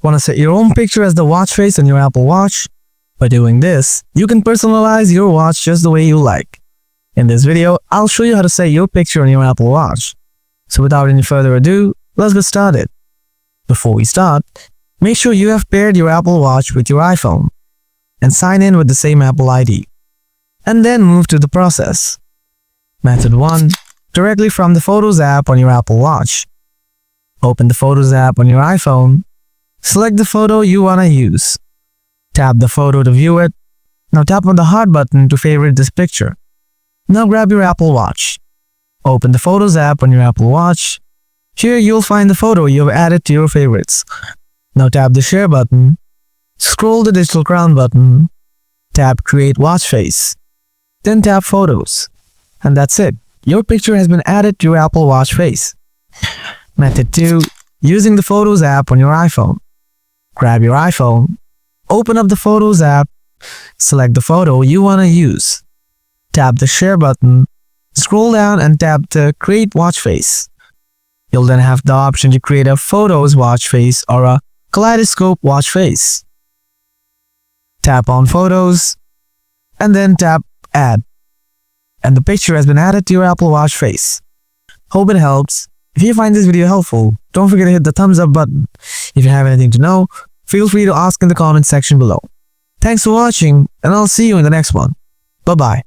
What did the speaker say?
Want to set your own picture as the watch face on your Apple Watch? By doing this, you can personalize your watch just the way you like. In this video, I'll show you how to set your picture on your Apple Watch. So without any further ado, let's get started. Before we start, make sure you have paired your Apple Watch with your iPhone and sign in with the same Apple ID. And then move to the process. Method 1. Directly from the Photos app on your Apple Watch. Open the Photos app on your iPhone. Select the photo you want to use. Tap the photo to view it. Now tap on the heart button to favorite this picture. Now grab your Apple Watch. Open the Photos app on your Apple Watch. Here you'll find the photo you have added to your favorites. Now tap the Share button. Scroll the digital crown button. Tap Create Watch Face. Then tap Photos. And that's it. Your picture has been added to your Apple Watch face. Method 2. Using the Photos app on your iPhone. Grab your iPhone. Open up the Photos app. Select the photo you want to use. Tap the Share button. Scroll down and tap the Create Watch Face. You'll then have the option to create a Photos watch face or a Kaleidoscope watch face. Tap on Photos and then tap Add. And the picture has been added to your Apple Watch face. Hope it helps. If you find this video helpful, don't forget to hit the thumbs up button. If you have anything to know, feel free to ask in the comment section below. Thanks for watching, and I'll see you in the next one. Bye-bye.